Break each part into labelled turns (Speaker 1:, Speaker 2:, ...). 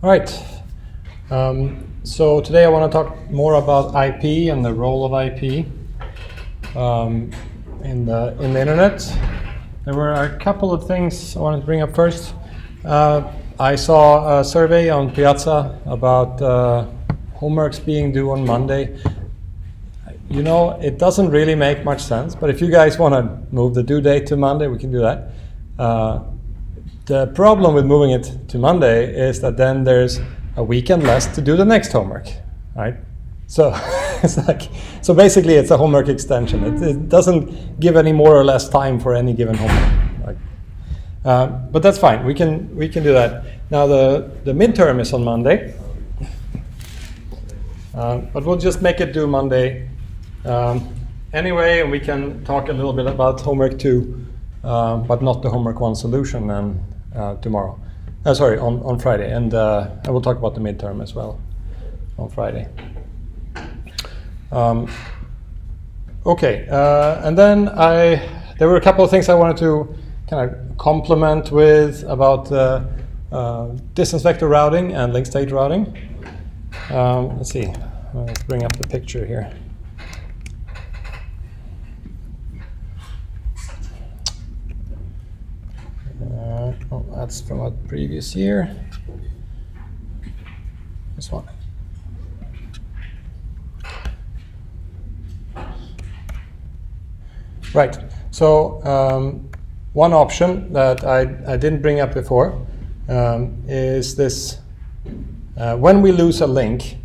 Speaker 1: All right. So today I want to talk more about IP and the role of IP in the internet. There were a couple of things I wanted to bring up first. I saw a survey on Piazza about homeworks being due on Monday. You know, it doesn't really make much sense, but if you guys want to move the due date to Monday, we can do that. The problem with moving it to Monday is that then there's a weekend less to do the next homework, right? So so basically it's a homework extension. It doesn't give any more or less time for any given homework. But that's fine. We can do that. Now the midterm is on Monday, but we'll just make it due Monday anyway, and we can talk a little bit about homework 2, but not the homework 1 solution then tomorrow. On Friday, and I will talk about the midterm as well on Friday. Okay, and then there were a couple of things I wanted to kind of complement with about distance vector routing and link state routing. Let's see, let's bring up the picture here. Oh, that's from a previous year. This one. Right. So one option that I didn't bring up before is this. When we lose a link,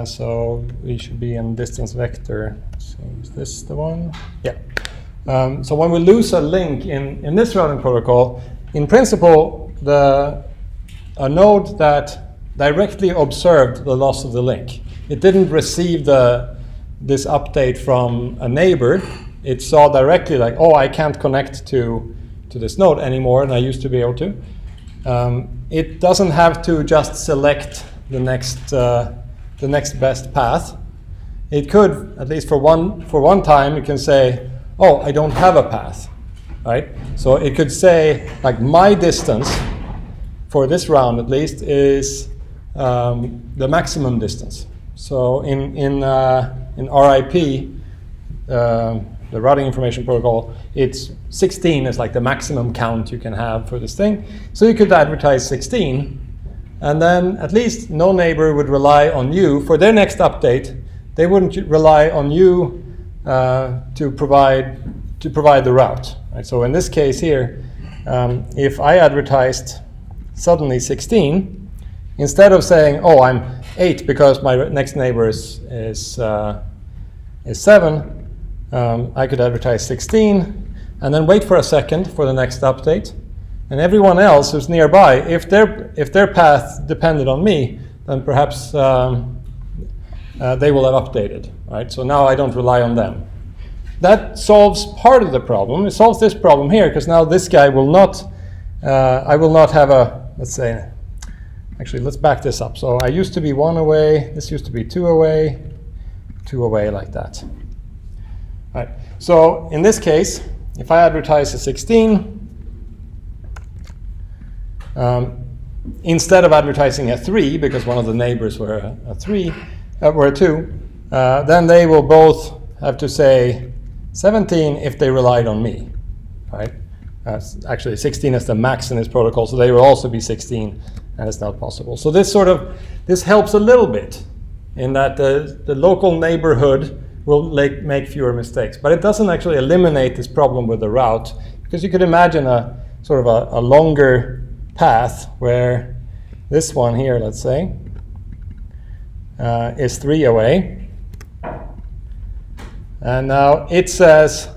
Speaker 1: so we should be in distance vector. So is this the one? Yeah. So when we lose a link in this routing protocol, in principle, a node that directly observed the loss of the link, it didn't receive this update from a neighbor. It saw directly like, oh, I can't connect to this node anymore, and I used to be able to. It doesn't have to just select the next best path. It could, at least for one time, it can say, oh, I don't have a path. Right? So it could say, like, my distance for this round at least is the maximum distance. So in RIP, the routing information protocol, it's 16 is like the maximum count you can have for this thing. So you could advertise 16, and then at least no neighbor would rely on you for their next update. They wouldn't rely on you to provide the route. Right? So in this case here, if I advertised suddenly 16, instead of saying, oh, I'm 8 because my next neighbor is 7, I could advertise 16 and then wait for a second for the next update. And everyone else who's nearby, if their path depended on me, then perhaps they will have updated. Right? So now I don't rely on them. That solves part of the problem. It solves this problem here, because now this guy will not, I will not have a, let's say, actually let's back this up. So I used to be 1 away, this used to be 2 away like that. All right. So in this case, if I advertise a 16, instead of advertising a 3, because one of the neighbors were a 2, then they will both have to say 17 if they relied on me, right? Actually, 16 is the max in this protocol, so they will also be 16, and it's not possible. So this helps a little bit in that the local neighborhood will make fewer mistakes, but it doesn't actually eliminate this problem with the route, because you could imagine a sort of a longer path where this one here, let's say, is 3 away. And now it says,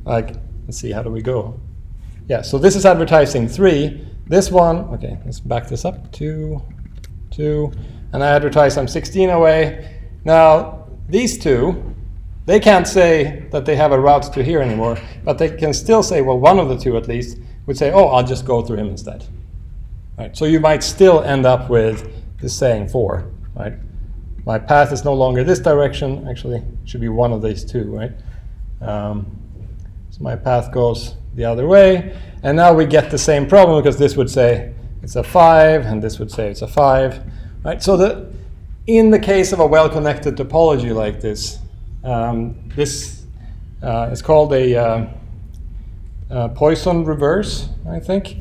Speaker 1: like, let's see, how do we go? Yeah, so this is advertising 3. This one, okay, let's back this up, 2, and I advertise I'm 16 away. Now, these two, they can't say that they have a route to here anymore, but they can still say, well, one of the two at least would say, oh, I'll just go through him instead. Right, so you might still end up with this saying 4, right? My path is no longer this direction. Actually, it should be one of these two, right? So my path goes the other way. And now we get the same problem, because this would say, it's a 5, and this would say it's a 5. Right? So in the case of a well-connected topology like this, this is called a Poisson reverse, I think.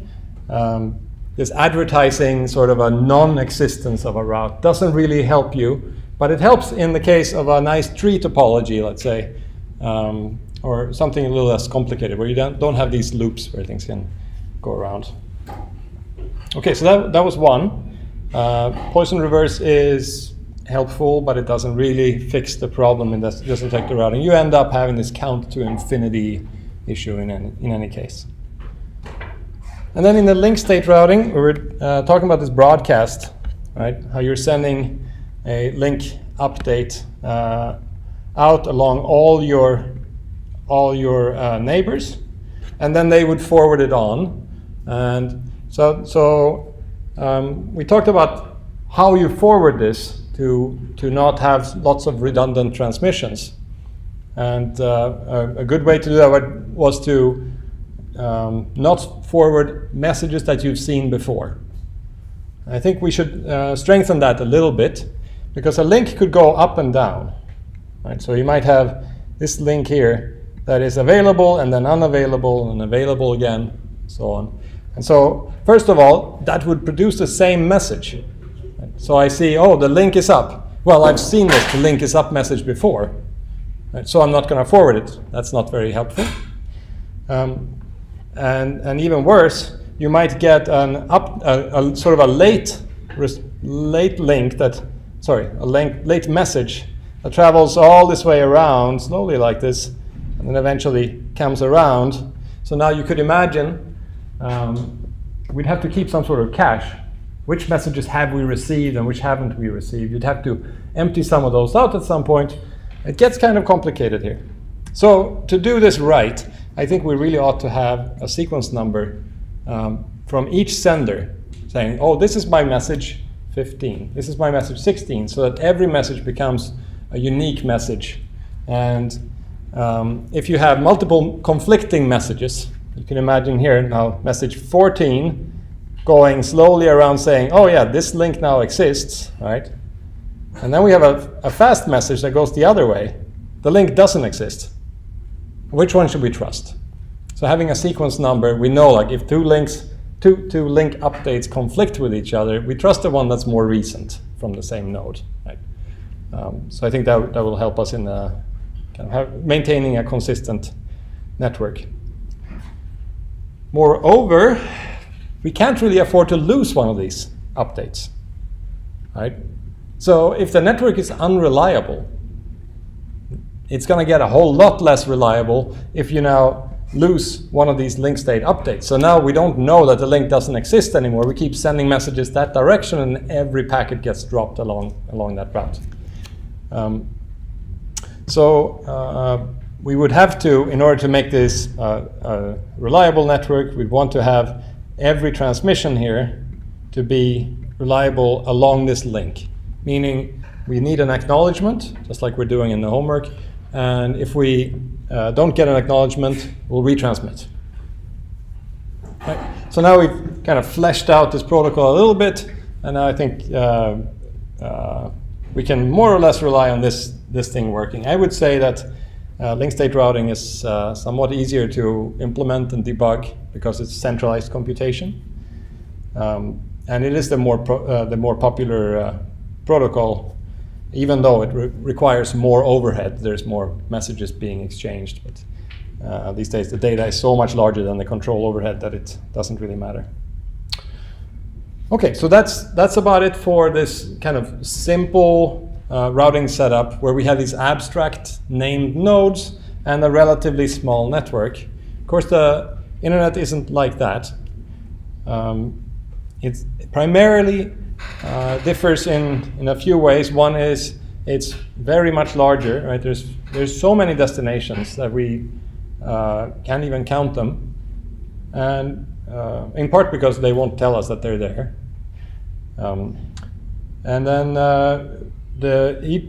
Speaker 1: This advertising sort of a non-existence of a route doesn't really help you, but it helps in the case of a nice tree topology, let's say, or something a little less complicated, where you don't have these loops where things can go around. Okay, so that was one. Poisson reverse is helpful, but it doesn't really fix the problem. It doesn't take the routing. You end up having this count to infinity issue in any case. And then in the link state routing, we were talking about this broadcast, right? How you're sending a link update out along all your neighbors, and then they would forward it on. And so we talked about how you forward this to not have lots of redundant transmissions. And a good way to do that was to not forward messages that you've seen before. I think we should strengthen that a little bit, because a link could go up and down. Right? So you might have this link here that is available and then unavailable and available again, so on. And so first of all, that would produce the same message. Right? So I see, oh, the link is up. Well, I've seen this, the link is up message before. Right? So I'm not going to forward it. That's not very helpful. And even worse, you might get a sort of a late link late message that travels all this way around slowly like this, and then eventually comes around. So now you could imagine we'd have to keep some sort of cache. Which messages have we received and which haven't we received? You'd have to empty some of those out at some point. It gets kind of complicated here. So to do this right, I think we really ought to have a sequence number from each sender saying, oh, this is my message 15, this is my message 16, so that every message becomes a unique message. And if you have multiple conflicting messages, you can imagine here now message 14 going slowly around saying, oh yeah, this link now exists, right? And then we have a fast message that goes the other way. The link doesn't exist. Which one should we trust? So having a sequence number, we know like if two link updates conflict with each other, we trust the one that's more recent from the same node. Right? So I think that will help us in kind of maintaining a consistent network. Moreover, we can't really afford to lose one of these updates. Right? So if the network is unreliable, it's going to get a whole lot less reliable if you now lose one of these link state updates. So now we don't know that the link doesn't exist anymore. We keep sending messages that direction, and every packet gets dropped along that route. We would have to, in order to make this a reliable network, we'd want to have every transmission here to be reliable along this link, meaning we need an acknowledgement, just like we're doing in the homework. And if we don't get an acknowledgement, we'll retransmit. Right. So now we've kind of fleshed out this protocol a little bit, and now I think we can more or less rely on this thing working. I would say that link state routing is somewhat easier to implement and debug because it's centralized computation, and it is the more popular protocol. Even though it requires more overhead, there's more messages being exchanged. But these days, the data is so much larger than the control overhead that it doesn't really matter. Okay, so that's about it for this kind of simple routing setup where we have these abstract named nodes and a relatively small network. Of course, the internet isn't like that. It's primarily differs in a few ways. One is it's very much larger, right? There's so many destinations that we can't even count them, and in part because they won't tell us that they're there. And then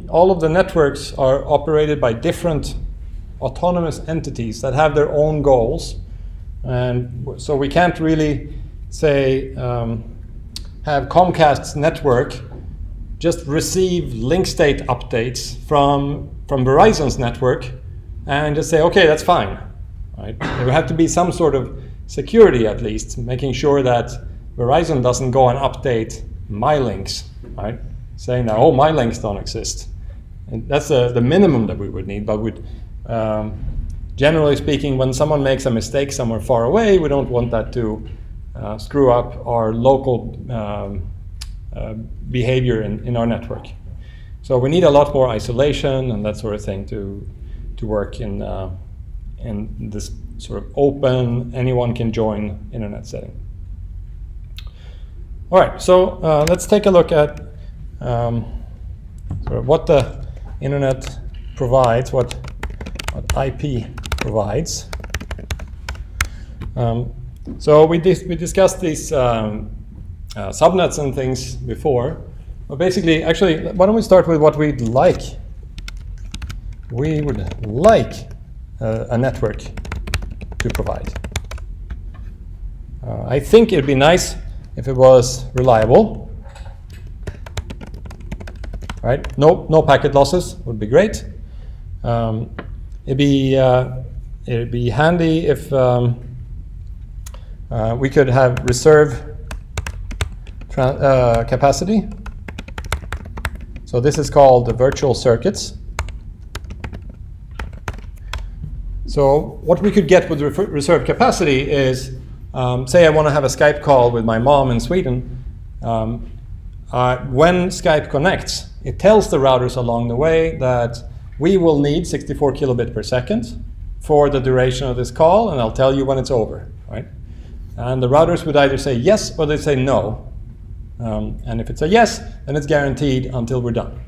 Speaker 1: all of the networks are operated by different autonomous entities that have their own goals, and so we can't really say have Comcast's network just receive link state updates from Verizon's network and just say, okay, that's fine. Right? There would have to be some sort of security, at least, making sure that Verizon doesn't go and update my links, right? Saying that, oh, my links don't exist. And that's the minimum that we would need, but generally speaking, when someone makes a mistake somewhere far away, we don't want that to screw up our local behavior in our network. So we need a lot more isolation and that sort of thing to work in this sort of open, anyone can join internet setting. All right, so let's take a look at sort of what the internet provides, what IP provides. So we discussed these subnets and things before. But basically, actually, why don't we start with what we'd like? We would like a network to provide. I think it'd be nice if it was reliable. Right? No packet losses would be great. It'd be handy if we could have reserve capacity. So this is called the virtual circuits. So what we could get with reserve capacity is, say I want to have a Skype call with my mom in Sweden. When Skype connects, it tells the routers along the way that we will need 64 kilobit per second for the duration of this call, and I'll tell you when it's over, right? And the routers would either say yes or they say no. And if it's a yes, then it's guaranteed until we're done.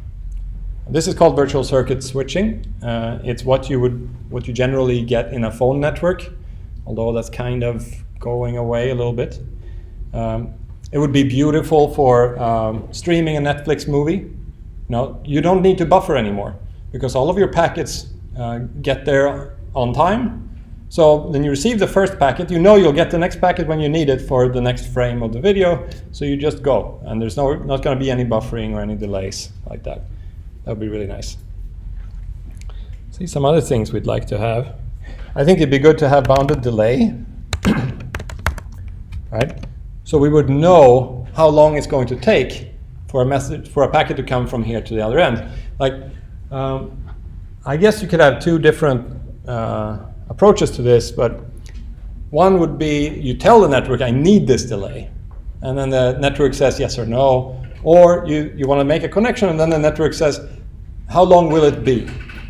Speaker 1: This is called virtual circuit switching. It's what you generally get in a phone network, although that's kind of going away a little bit. It would be beautiful for streaming a Netflix movie. No, you don't need to buffer anymore because all of your packets get there on time. So when you receive the first packet, you know you'll get the next packet when you need it for the next frame of the video. So you just go, and there's not going to be any buffering or any delays like that. That would be really nice. See some other things we'd like to have. I think it'd be good to have bounded delay, right? So we would know how long it's going to take for a packet to come from here to the other end. Like, I guess you could have two different approaches to this, but one would be you tell the network, I need this delay, and then the network says yes or no, or you want to make a connection and then the network says, how long will it be?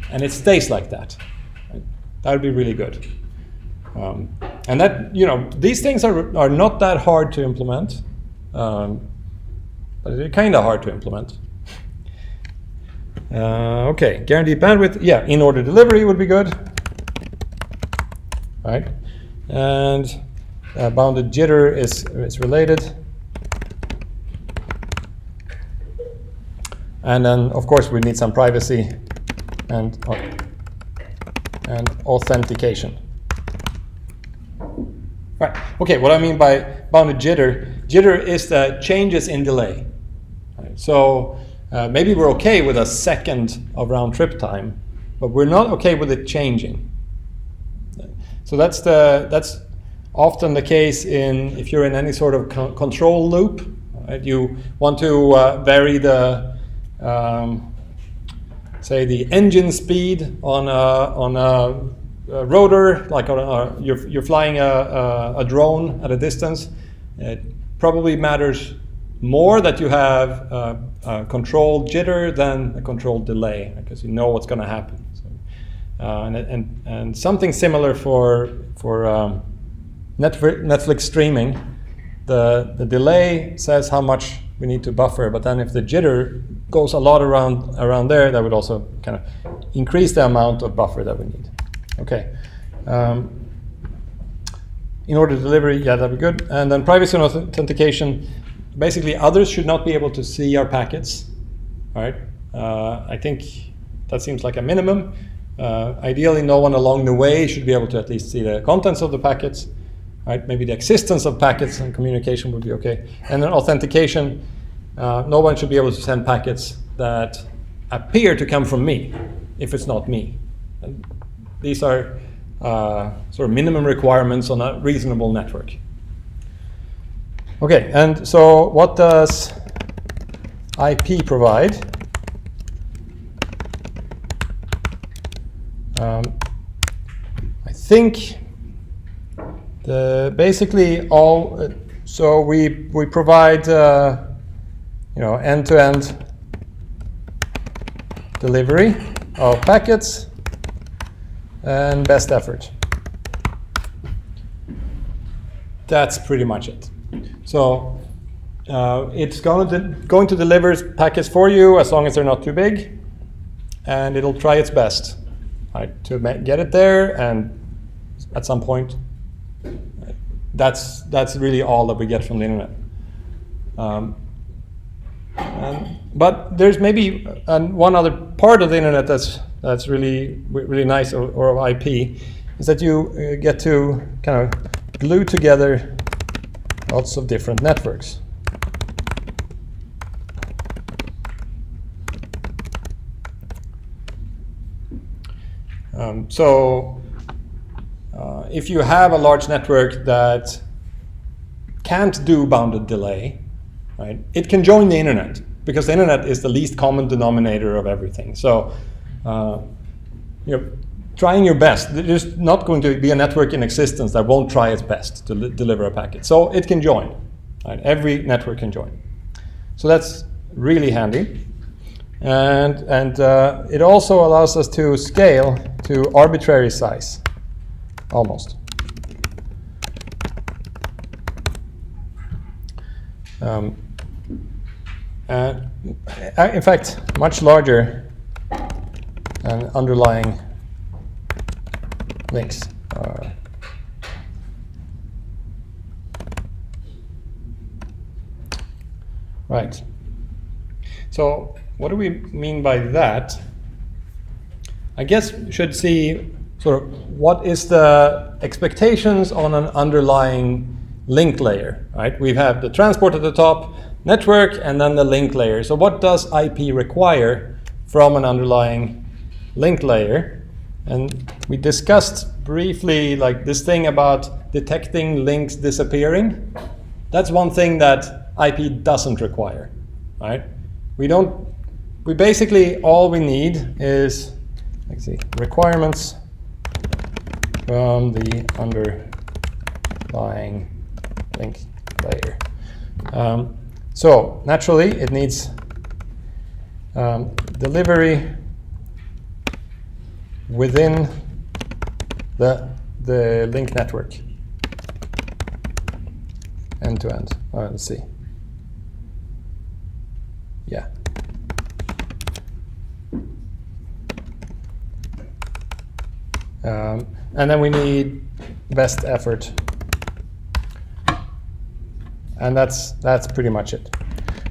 Speaker 1: And it stays like that. Right? That would be really good. And that, these things are not that hard to implement, but they're kind of hard to implement. Okay, guaranteed bandwidth, yeah, in-order delivery would be good. Right, and bounded jitter is related, and then of course we need some privacy and authentication. Right. Okay. What I mean by bounded jitter is the changes in delay. Right. So maybe we're okay with a second of round trip time, but we're not okay with it changing. So that's often the case if you're in any sort of control loop. Right? You want to vary the say the engine speed on a rotor, like you're flying a drone at a distance. It probably matters more that you have a controlled jitter than a controlled delay, because you know what's going to happen. And something similar for Netflix streaming, the delay says how much we need to buffer, but then if the jitter goes a lot around there, that would also kind of increase the amount of buffer that we need. Okay. In-order delivery, yeah, that'd be good. And then privacy and authentication, basically others should not be able to see our packets. All right. I think that seems like a minimum. Ideally, no one along the way should be able to at least see the contents of the packets. right? Maybe the existence of packets and communication would be okay. And then authentication, no one should be able to send packets that appear to come from me if it's not me. And these are sort of minimum requirements on a reasonable network. Okay, and so what does IP provide? I think basically all. So we provide end-to-end delivery of packets and best effort. That's pretty much it. So it's going to deliver packets for you as long as they're not too big, and it'll try its best, right, to get it there. And at some point, that's really all that we get from the internet. But there's maybe one other part of the internet that's really nice, or of IP, is that you get to kind of glue together lots of different networks. If you have a large network that can't do bounded delay, right, it can join the internet, because the internet is the least common denominator of everything. So, trying your best. There's not going to be a network in existence that won't try its best to deliver a packet. So it can join. Right? Every network can join. So that's really handy. And it also allows us to scale to arbitrary size, almost. In fact, much larger than underlying links. Right. So what do we mean by that? I guess we should see sort of what is the expectations on an underlying link layer, right? We have the transport at the top, network, and then the link layer. So what does IP require from an underlying link layer? And we discussed briefly like this thing about detecting links disappearing. That's one thing that IP doesn't require, right? We basically, all we need is, let's see, requirements from the underlying link layer. So naturally, it needs delivery within the link network, end to end. Let's see. Yeah. And then we need best effort. And that's pretty much it.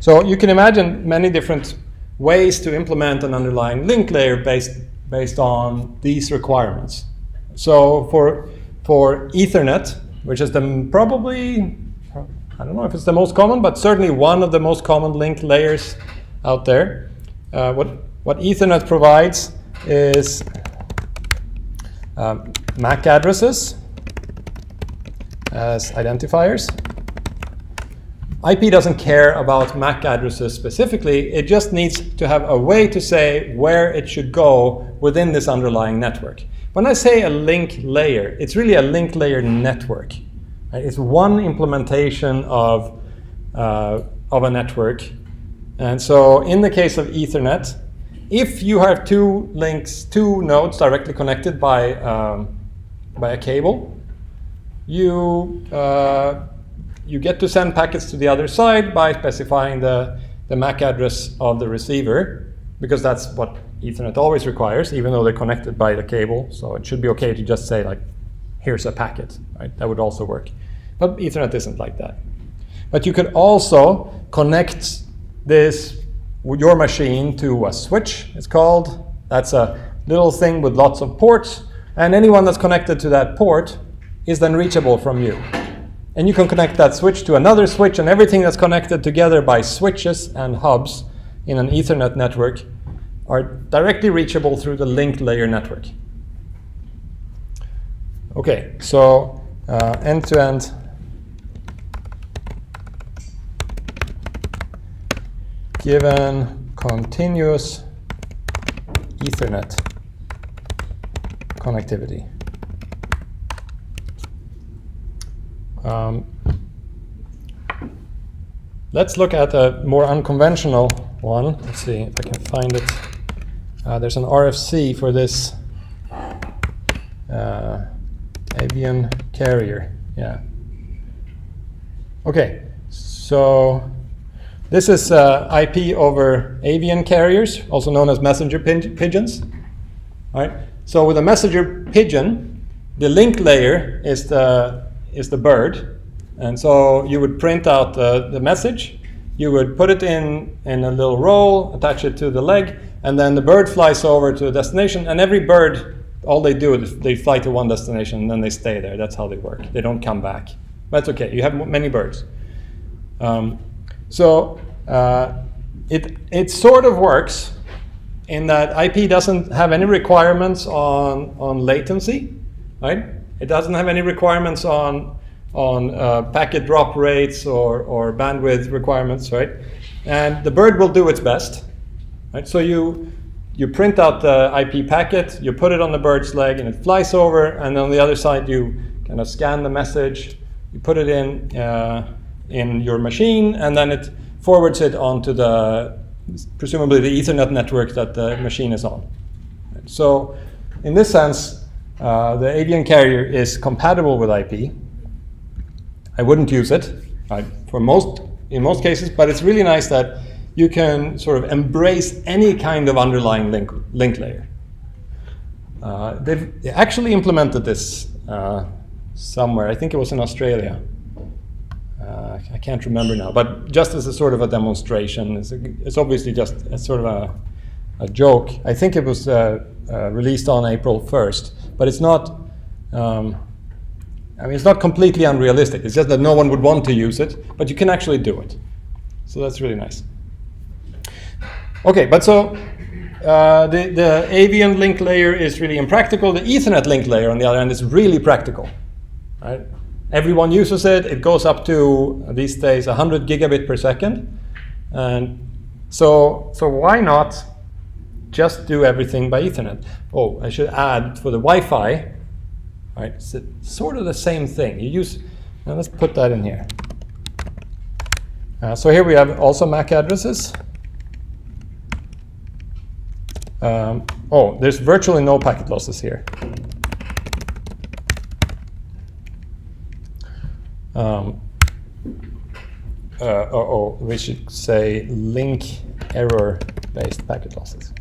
Speaker 1: So you can imagine many different ways to implement an underlying link layer based on these requirements. So for Ethernet, which is probably, I don't know if it's the most common, but certainly one of the most common link layers out there, what Ethernet provides is MAC addresses as identifiers. IP doesn't care about MAC addresses specifically. It just needs to have a way to say where it should go within this underlying network. When I say a link layer, it's really a link layer network. It's one implementation of a network. And so in the case of Ethernet, if you have two nodes directly connected by a cable, you get to send packets to the other side by specifying the MAC address of the receiver, because that's what Ethernet always requires, even though they're connected by the cable. So it should be okay to just say, like, here's a packet, right? That would also work. But Ethernet isn't like that. But you could also connect your machine to a switch, it's called. That's a little thing with lots of ports. And anyone that's connected to that port is then reachable from you. And you can connect that switch to another switch, and everything that's connected together by switches and hubs in an Ethernet network are directly reachable through the linked layer network. Okay, so end-to-end given continuous Ethernet connectivity. Let's look at a more unconventional one. Let's see if I can find it. There's an RFC for this avian carrier. Yeah. Okay, so this is IP over avian carriers, also known as messenger pigeons. All right. So with a messenger pigeon, the link layer is the bird, and so you would print out the message. You would put it in a little roll, attach it to the leg, and then the bird flies over to a destination. And every bird, all they do is they fly to one destination and then they stay there. That's how they work. They don't come back. That's okay. You have many birds. So it sort of works in that IP doesn't have any requirements on latency, right? It doesn't have any requirements on packet drop rates or bandwidth requirements, right? And the bird will do its best, right? So you print out the IP packet, you put it on the bird's leg, and it flies over. And on the other side, you kind of scan the message, you put it in your machine, and then it forwards it onto presumably the Ethernet network that the machine is on. So in this sense, the avian carrier is compatible with IP. I wouldn't use it, right, in most cases, but it's really nice that you can sort of embrace any kind of underlying link layer. They actually implemented this somewhere. I think it was in Australia. I can't remember now, but just as a sort of a demonstration, it's obviously just a sort of a joke. I think it was released on April 1st, but it's not. It's not completely unrealistic. It's just that no one would want to use it, but you can actually do it. So that's really nice. Okay, but so the avian link layer is really impractical. The Ethernet link layer, on the other hand, is really practical, right? Everyone uses it. It goes up to, these days, 100 gigabit per second. And so why not just do everything by Ethernet? Oh, I should add for the Wi-Fi, right? It's sort of the same thing. Now let's put that in here. So here we have also MAC addresses. There's virtually no packet losses here. We should say link error-based packet losses.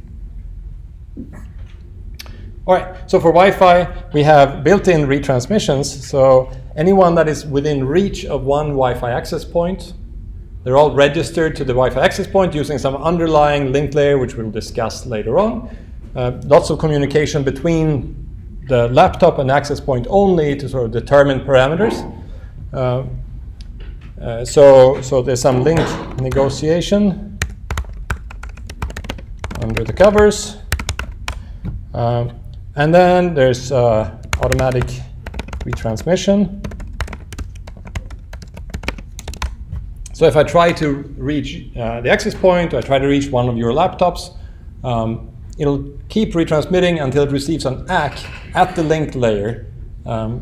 Speaker 1: All right, so for Wi-Fi, we have built-in retransmissions. So anyone that is within reach of one Wi-Fi access point, they're all registered to the Wi-Fi access point using some underlying link layer, which we'll discuss later on. Lots of communication between the laptop and access point only to sort of determine parameters. So there's some link negotiation under the covers. And then there's automatic retransmission. So if I try to reach the access point, or I try to reach one of your laptops, it'll keep retransmitting until it receives an ACK at the linked layer. So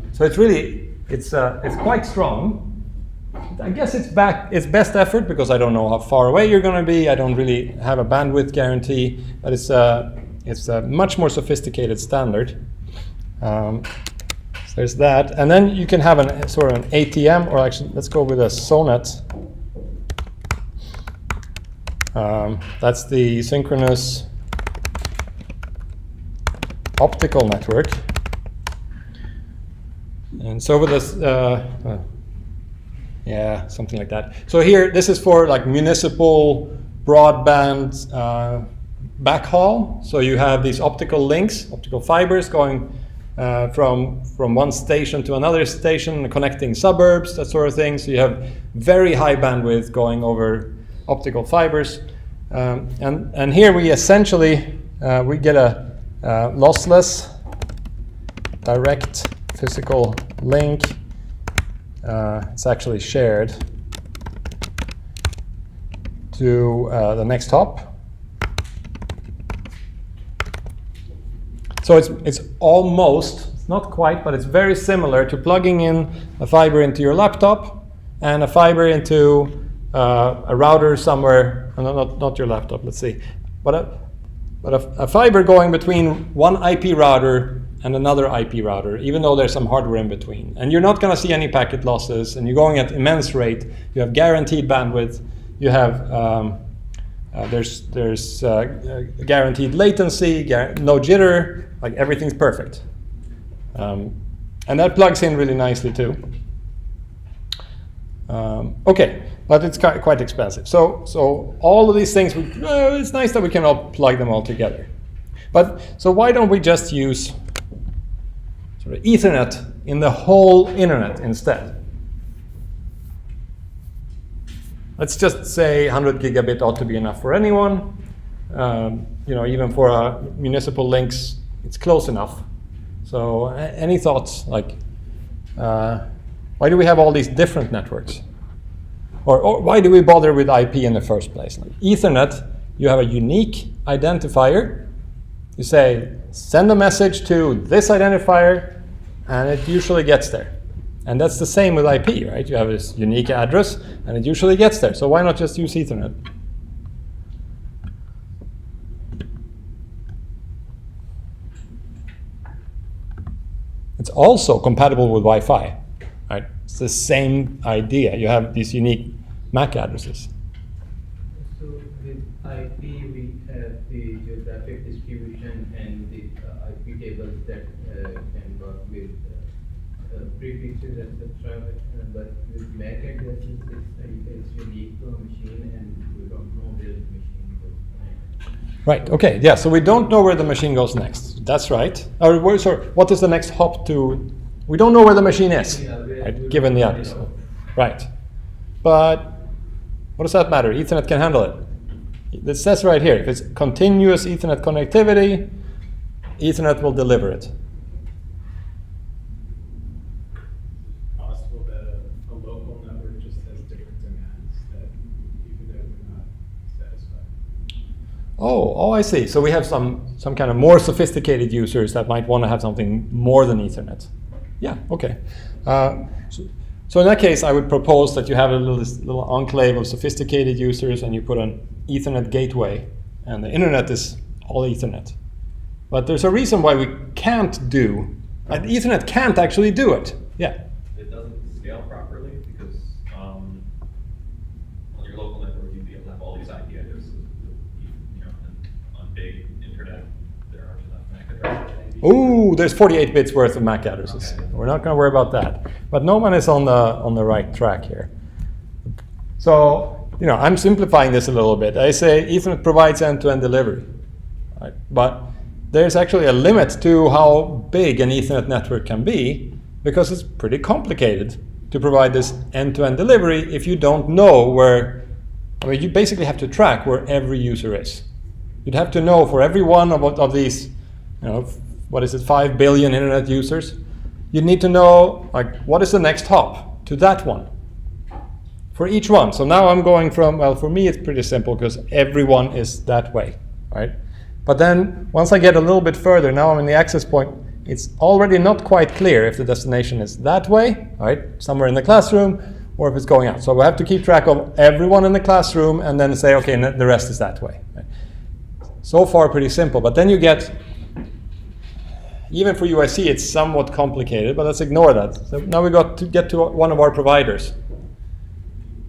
Speaker 1: it's quite strong. I guess it's best effort because I don't know how far away you're going to be. I don't really have a bandwidth guarantee, but it's a much more sophisticated standard. So there's that, and then you can have an sort of an ATM, or actually, let's go with a SONET. That's the synchronous optical network. And so with this, something like that. So here, this is for like municipal broadband backhaul. So you have these optical links, optical fibers going from one station to another station, connecting suburbs, that sort of thing. So you have very high bandwidth going over optical fibers. And here we essentially, we get a lossless direct physical link. It's actually shared to the next hop. So it's almost, it's not quite, but it's very similar to plugging in a fiber into your laptop and a fiber into a router somewhere, not your laptop, let's see. But a fiber going between one IP router and another IP router, even though there's some hardware in between. And you're not going to see any packet losses, and you're going at immense rate. You have guaranteed bandwidth. You have there's guaranteed latency, no jitter, like everything's perfect. And that plugs in really nicely too. Okay, but it's quite expensive. So all of these things, it's nice that we can all plug them all together. But so why don't we just use sort of Ethernet in the whole internet instead? Let's just say 100 gigabit ought to be enough for anyone. Even for municipal links, it's close enough. So any thoughts? Like, why do we have all these different networks? Or why do we bother with IP in the first place? Like Ethernet, you have a unique identifier. You say, send a message to this identifier, and it usually gets there. And that's the same with IP, right? You have this unique address, and it usually gets there. So why not just use Ethernet? It's also compatible with Wi-Fi, right? It's the same idea. You have these unique MAC addresses.
Speaker 2: So with IP, we have the geographic distribution and the IP tables that can work with prefixes, etc. But with MAC addresses, it's unique to a machine, and we don't know where the machine goes next.
Speaker 1: Right. Okay. Yeah. So we don't know where the machine goes next. That's right. Or sorry, what is the next hop to? We don't know where the machine is, right, given the address. Right. But what does that matter? Ethernet can handle it. It says right here, if it's continuous Ethernet connectivity, Ethernet will deliver it.
Speaker 3: Possible that a local network just has different demands that even though they're not satisfied.
Speaker 1: Oh, I see. So we have some kind of more sophisticated users that might want to have something more than Ethernet. Yeah, okay. So in that case, I would propose that you have a little enclave of sophisticated users, and you put an Ethernet gateway, and the internet is all Ethernet. But there's a reason why we can't do, Ethernet can't actually do it. Yeah.
Speaker 4: It doesn't scale properly because on your local network, you'd be able to have all these IP addresses. And on big internet, there aren't enough MAC addresses.
Speaker 1: Ooh, there's 48 bits worth of MAC addresses. Okay. We're not going to worry about that. But no one is on the right track here. So, I'm simplifying this a little bit. I say Ethernet provides end-to-end delivery. Right? But there's actually a limit to how big an Ethernet network can be, because it's pretty complicated to provide this end-to-end delivery if you don't know where, you basically have to track where every user is. You'd have to know for every one of these, 5 billion internet users, you need to know, what is the next hop to that one for each one. So now I'm going from, for me it's pretty simple because everyone is that way, right? But then once I get a little bit further, now I'm in the access point, it's already not quite clear if the destination is that way, right, somewhere in the classroom, or if it's going out. So we have to keep track of everyone in the classroom and then say, okay, the rest is that way. Right? So far pretty simple, but then you get, even for UIC, it's somewhat complicated, but let's ignore that. So now we got to get to one of our providers.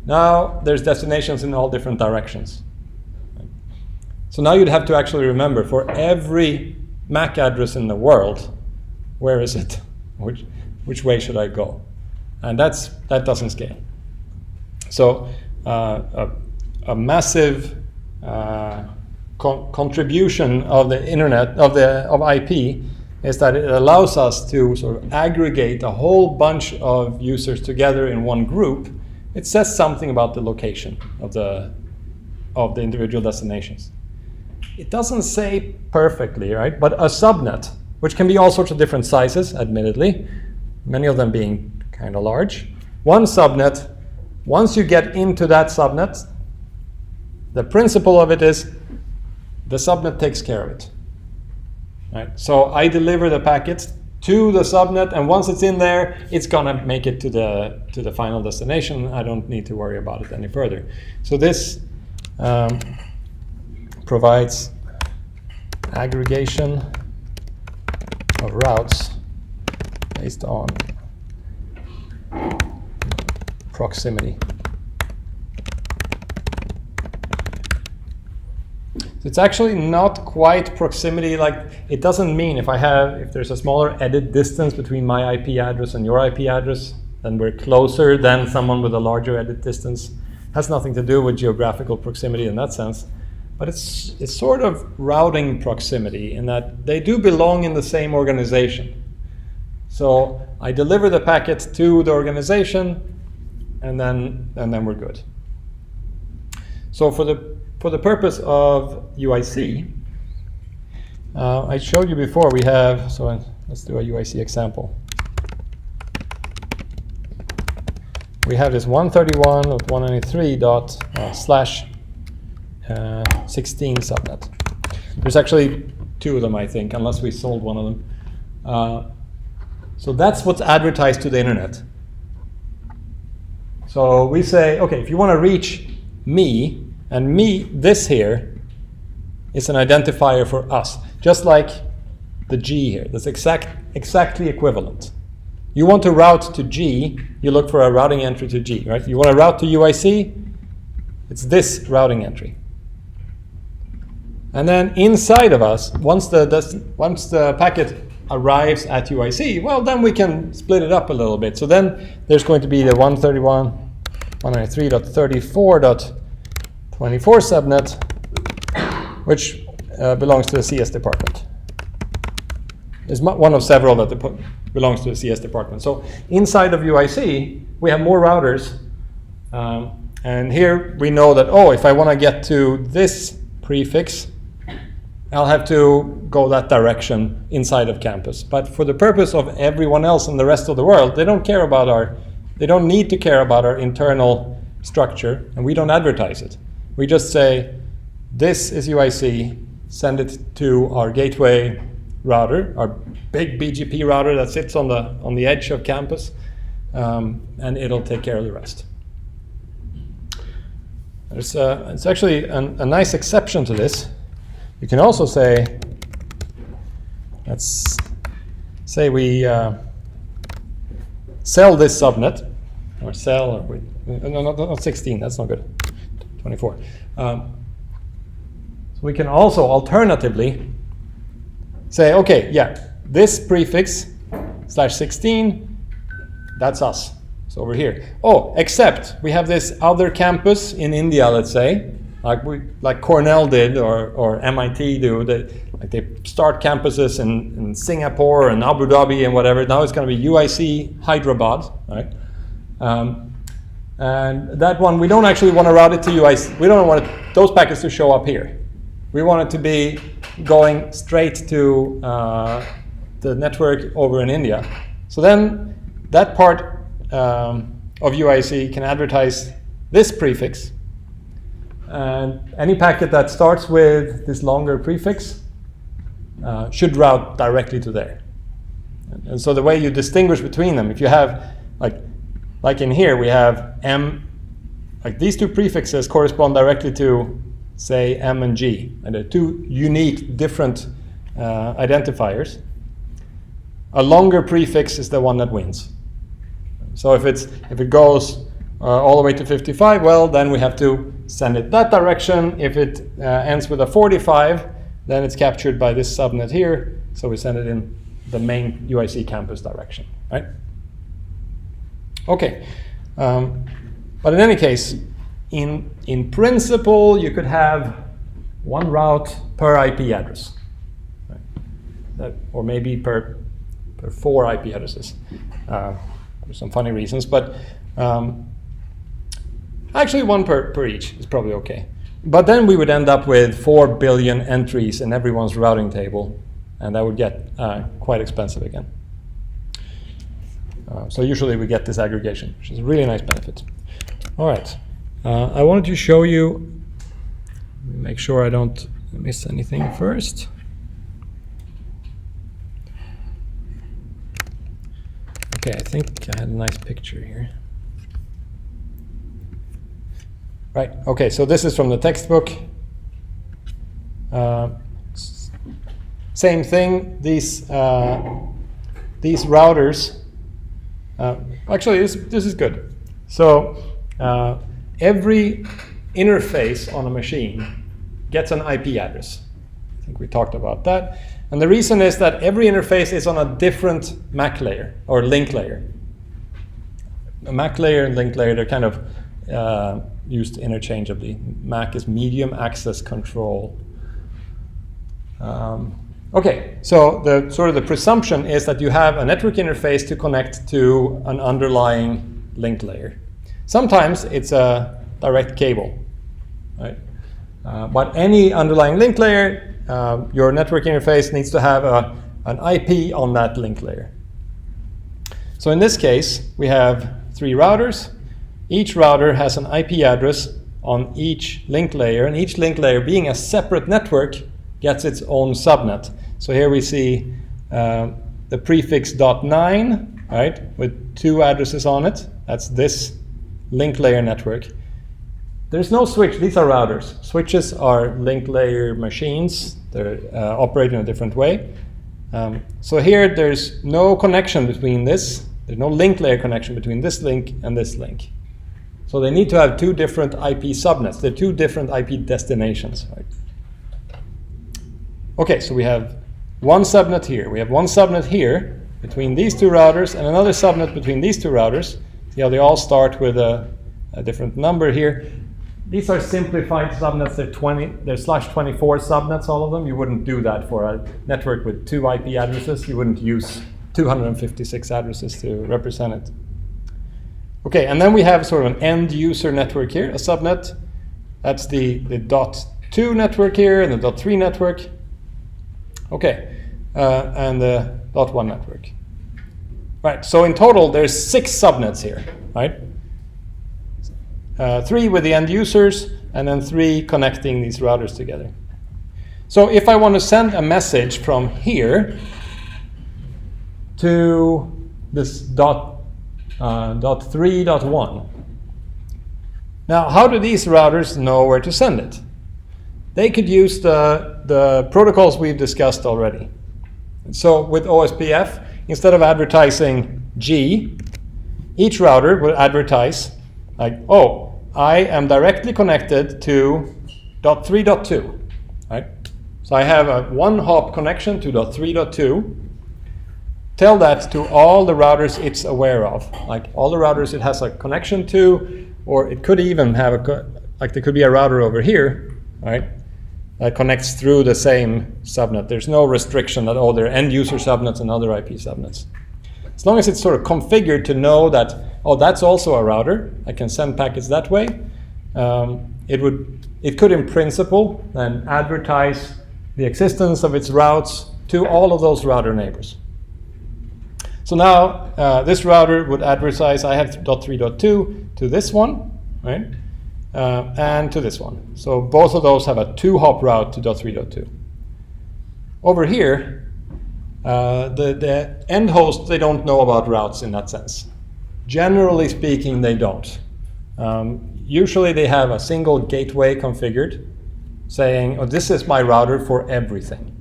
Speaker 1: Now there's destinations in all different directions. So now you'd have to actually remember for every MAC address in the world, where is it? Which way should I go? And that doesn't scale. So a massive contribution of the internet of IP is that it allows us to sort of aggregate a whole bunch of users together in one group. It says something about the location of the individual destinations. It doesn't say perfectly, right? But a subnet, which can be all sorts of different sizes, admittedly, many of them being kind of large. One subnet, once you get into that subnet, the principle of it is the subnet takes care of it. Right? So I deliver the packets to the subnet, and once it's in there, it's gonna make it to the final destination. I don't need to worry about it any further. So this provides aggregation of routes based on proximity. It's actually not quite proximity. Like, it doesn't mean if there's a smaller edit distance between my IP address and your IP address, then we're closer than someone with a larger edit distance. Has nothing to do with geographical proximity in that sense, but it's sort of routing proximity in that they do belong in the same organization. So I deliver the packet to the organization, and then we're good. So for the purpose of UIC, I showed you before we have, so let's do a UIC example. We have this 131.193./16 subnet. There's actually two of them, I think, unless we sold one of them. So that's what's advertised to the internet. So we say, okay, if you want to reach me, and me, this here, is an identifier for us, just like the G here. That's exactly equivalent. You want to route to G, you look for a routing entry to G, right? You want to route to UIC, it's this routing entry. And then inside of us, once the packet arrives at UIC, well, then we can split it up a little bit. So then there's going to be the 131.193.34 subnet, which belongs to the CS department. It's one of several that belongs to the CS department. So inside of UIC, we have more routers. And here we know that, oh, if I want to get to this prefix, I'll have to go that direction inside of campus. But for the purpose of everyone else in the rest of the world, they don't need to care about our internal structure, and we don't advertise it. We just say, this is UIC, send it to our gateway router, our big BGP router that sits on the edge of campus, and it'll take care of the rest. It's actually a nice exception to this. You can also say, let's say we sell this subnet, or no, not 16, that's not good, 24. So we can also alternatively say, okay, yeah, this prefix /16, that's us. It's over here. Oh, except we have this other campus in India, let's say, like Cornell did or MIT do. They start campuses in Singapore and Abu Dhabi and whatever. Now it's going to be UIC Hyderabad, right? And that one, we don't actually want to route it to UIC. We don't want those packets to show up here. We want it to be going straight to the network over in India. So then that part of UIC can advertise this prefix. And any packet that starts with this longer prefix should route directly to there. And so the way you distinguish between them, if you have, like in here, we have M, like these two prefixes correspond directly to, say, M and G, and they're two unique, different identifiers. A longer prefix is the one that wins. So if it goes all the way to 55, well, then we have to send it that direction. If it ends with a 45, then it's captured by this subnet here, so we send it in the main UIC campus direction, right? Okay, but in any case, in principle, you could have one route per IP address. Right? or maybe per 4 IP addresses. For some funny reasons, but actually 1 per each is probably okay. But then we would end up with 4 billion entries in everyone's routing table, and that would get quite expensive again. So usually we get this aggregation, which is a really nice benefit. All right, I wanted to show you, make sure I don't miss anything first. Okay, I think I had a nice picture here. Right, okay, so this is from the textbook. Same thing, these routers, actually this is good. So every interface on a machine gets an IP address. I think we talked about that. And the reason is that every interface is on a different MAC layer or link layer. A MAC layer and link layer, they're kind of used interchangeably. MAC is medium access control. Okay, so the presumption is that you have a network interface to connect to an underlying link layer. Sometimes it's a direct cable, right? But any underlying link layer, your network interface needs to have an IP on that link layer. So in this case, we have 3 routers. Each router has an IP address on each link layer, and each link layer, being a separate network, gets its own subnet. So here we see the prefix .9, right, with 2 addresses on it. That's this link layer network. There's no switch. These are routers. Switches are link layer machines. They're operate in a different way. So here there's no connection between this. There's no link layer connection between this link and this link. So they need to have 2 different IP subnets. They're 2 different IP destinations. Right? Okay, so we have 1 subnet here. We have 1 subnet here between these 2 routers and another subnet between these 2 routers. See how they all start with a different number here. These are simplified subnets. They're /24 subnets, all of them. You wouldn't do that for a network with 2 IP addresses. You wouldn't use 256 addresses to represent it. Okay, and then we have sort of an end user network here, a subnet. That's the .2 network here and the .3 network. Okay, and the .1 network. Right, so in total there's 6 subnets here, right? 3 with the end users, and then 3 connecting these routers together. So if I want to send a message from here to this .3.1, now how do these routers know where to send it? They could use the protocols we've discussed already. So with OSPF, instead of advertising G, each router will advertise like, oh, I am directly connected to .3.2, right? So I have a 1-hop connection to .3.2. Tell that to all the routers it's aware of, like all the routers it has a connection to, or it could even have like there could be a router over here, right? That connects through the same subnet. There's no restriction that, oh, there are end user subnets and other IP subnets. As long as it's sort of configured to know that, oh, that's also a router, I can send packets that way, it could in principle then advertise the existence of its routes to all of those router neighbors. So now this router would advertise, I have .3.2 to this one, right? And to this one. So both of those have a 2-hop route to .3.2. Over here, the end hosts, they don't know about routes in that sense. Generally speaking, they don't. Usually they have a single gateway configured saying, oh, this is my router for everything.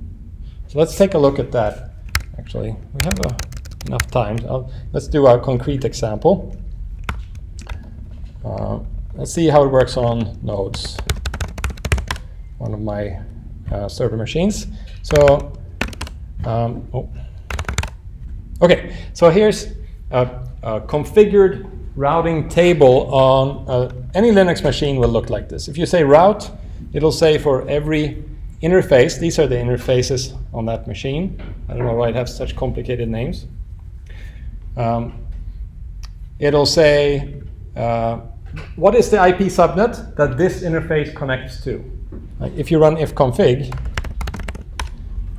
Speaker 1: So let's take a look at that. Actually, we have enough time. Let's do a concrete example. Let's see how it works on nodes, one of my server machines. So, okay, so here's a configured routing table on any Linux machine will look like this. If you say route, it'll say for every interface. These are the interfaces on that machine. I don't know why it has such complicated names. It'll say, what is the IP subnet that this interface connects to? Like if you run ifconfig,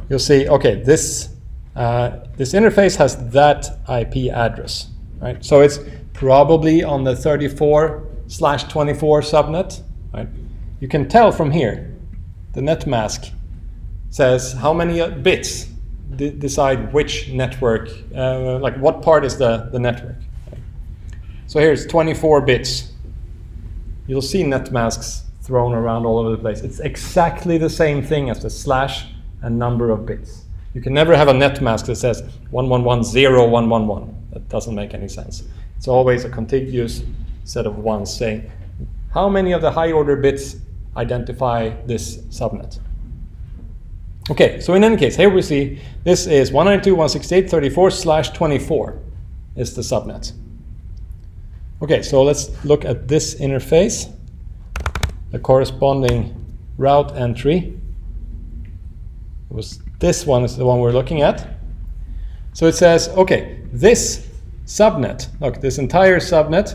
Speaker 1: you'll see, okay, this interface has that IP address, right? So it's probably on the 34/24 subnet, right? You can tell from here, the net mask says how many bits decide which network, like what part is the network. Right? So here's 24 bits. You'll see net masks thrown around all over the place. It's exactly the same thing as the slash and number of bits. You can never have a net mask that says 1110111. That doesn't make any sense. It's always a contiguous set of ones saying how many of the high order bits identify this subnet. Okay, so in any case, here we see this is 192.168.34/24 is the subnet. Okay, so let's look at this interface, the corresponding route entry. This one is the one we're looking at. So it says, okay, this subnet, look, this entire subnet,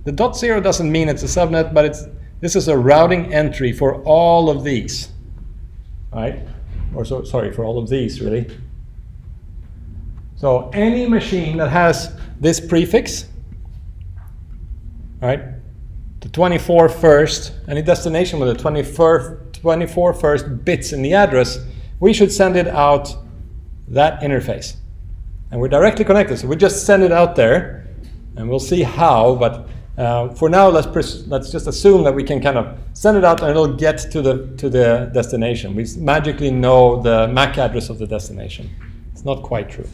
Speaker 1: the .0 doesn't mean it's a subnet, but this is a routing entry for all of these, right? Or so, sorry, for all of these, really. So any machine that has this prefix, right, the 24 first, any destination with the 24 first bits in the address, we should send it out that interface. And we're directly connected, so we just send it out there, and we'll see how, but for now, let's just assume that we can kind of send it out and it'll get to the destination. We magically know the MAC address of the destination. It's not quite true.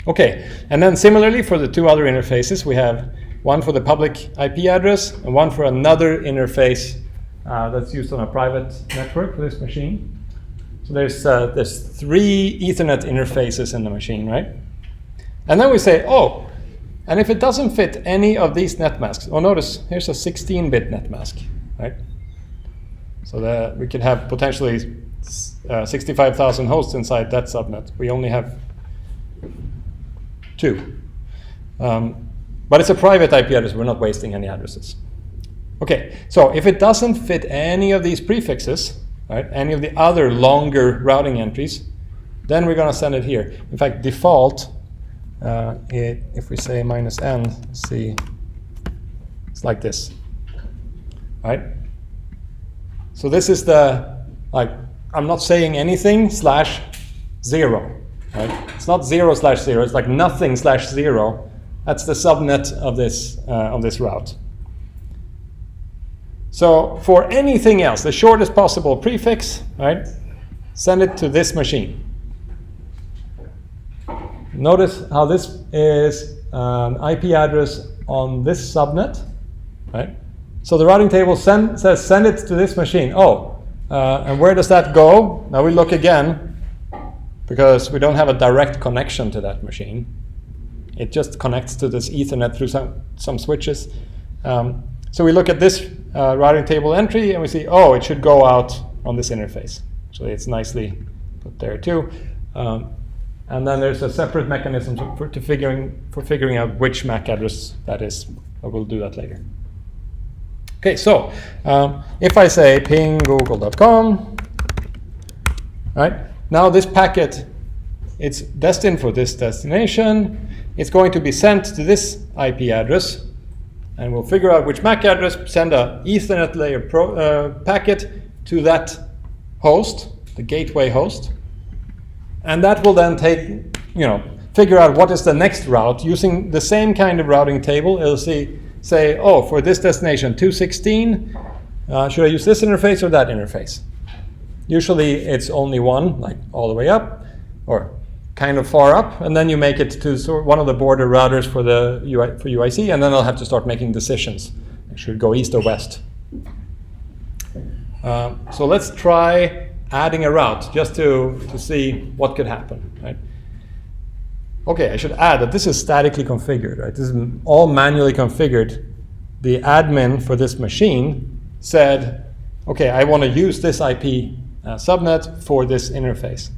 Speaker 1: Okay, and then similarly for the two other interfaces, we have one for the public IP address and one for another interface that's used on a private network for this machine. So there's 3 Ethernet interfaces in the machine, right? And then we say, oh, and if it doesn't fit any of these net masks, oh, notice here's a 16-bit net mask, right? So that we could have potentially 65,000 hosts inside that subnet. We only have 2. But it's a private IP address. We're not wasting any addresses. Okay, so if it doesn't fit any of these prefixes, right, any of the other longer routing entries, then we're going to send it here. In fact, default, if we say -n, see, it's like this, right? So this is the, like, I'm not saying anything /0, right? It's not 0/0, it's like nothing /0. That's the subnet of this route. So for anything else, the shortest possible prefix, right? Send it to this machine. Notice how this is an IP address on this subnet, right? So the routing table says send it to this machine. Oh, and where does that go? Now we look again, because we don't have a direct connection to that machine. It just connects to this Ethernet through some switches. So we look at this routing table entry and we see, oh, it should go out on this interface. So it's nicely put there too. And then there's a separate mechanism for figuring out which MAC address that is. But we'll do that later. Okay, so if I say ping google.com, right? Now this packet, it's destined for this destination. It's going to be sent to this IP address, and we'll figure out which MAC address, send a Ethernet layer packet to that host, the gateway host. And that will then figure out what is the next route using the same kind of routing table. It'll say, oh, for this destination 216, should I use this interface or that interface? Usually it's only one, like all the way up, or kind of far up, and then you make it to one of the border routers for UIC, and then I'll have to start making decisions. I should go east or west. So let's try adding a route just to see what could happen, right? Okay, I should add that this is statically configured, right? This is all manually configured. The admin for this machine said, okay, I want to use this IP subnet for this interface.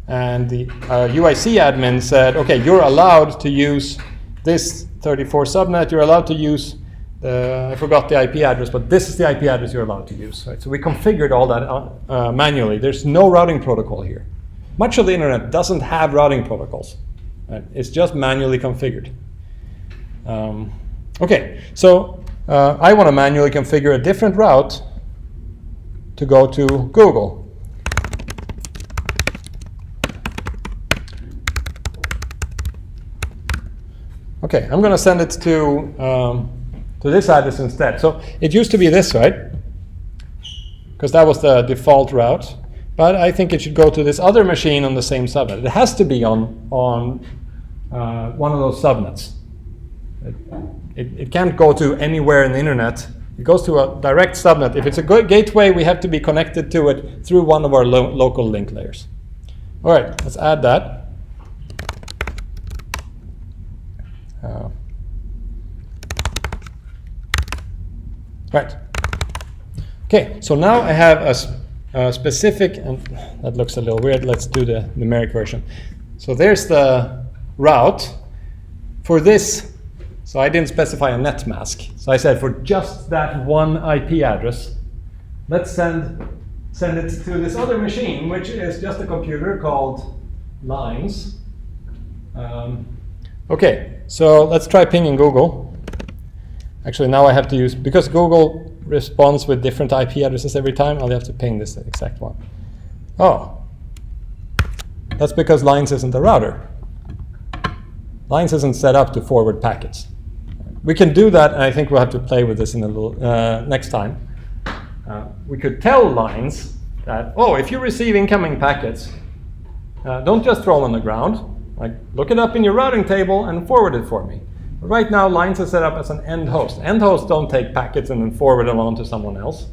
Speaker 1: And the UIC admin said, okay, you're allowed to use this 34 subnet, you're allowed to use, I forgot the IP address, but this is the IP address you're allowed to use. Right? So we configured all that manually. There's no routing protocol here. Much of the internet doesn't have routing protocols. Right? It's just manually configured. Okay, so I want to manually configure a different route to go to Google. Okay, I'm going to send it to this address instead. So it used to be this, right? Because that was the default route. But I think it should go to this other machine on the same subnet. It has to be on one of those subnets. It can't go to anywhere in the internet. It goes to a direct subnet. If it's a gateway, we have to be connected to it through one of our local link layers. All right, let's add that. Right. Okay, so now I have a specific, and that looks a little weird. Let's do the numeric version. So there's the route for this. So I didn't specify a net mask. So I said for just that one IP address, let's send it to this other machine, which is just a computer called lines. Okay, so let's try pinging Google. Actually, now I have to use, because Google responds with different IP addresses every time, I'll have to ping this exact one. Oh, that's because lines isn't a router. Lines isn't set up to forward packets. We can do that, and I think we'll have to play with this in a little next time. We could tell lines that, oh, if you receive incoming packets, don't just throw them on the ground. Like, look it up in your routing table and forward it for me. But right now, lines are set up as an end host. End hosts don't take packets and then forward them on to someone else.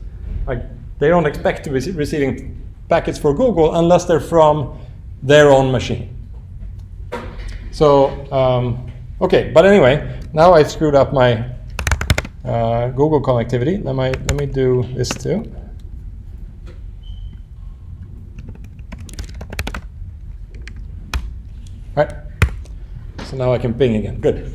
Speaker 1: Like, they don't expect to be receiving packets for Google unless they're from their own machine. So, okay, but anyway, now I screwed up my Google connectivity. Let me do this too. Right. So now I can ping again. Good.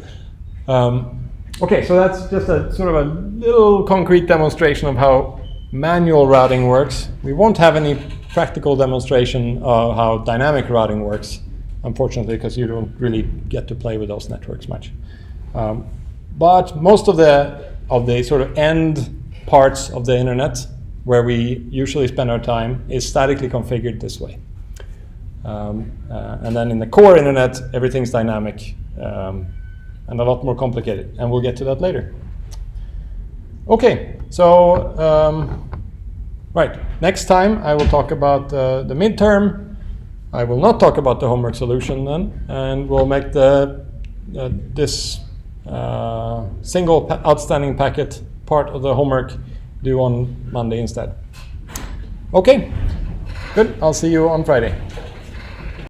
Speaker 1: Okay, so that's just a sort of a little concrete demonstration of how manual routing works. We won't have any practical demonstration of how dynamic routing works, unfortunately, because you don't really get to play with those networks much. But most of the sort of end parts of the internet, where we usually spend our time, is statically configured this way. And then in the core internet, everything's dynamic and a lot more complicated. And we'll get to that later. Okay, so right, next time I will talk about the midterm. I will not talk about the homework solution then, and we'll make this single outstanding packet part of the homework due on Monday instead. Okay, good. I'll see you on Friday.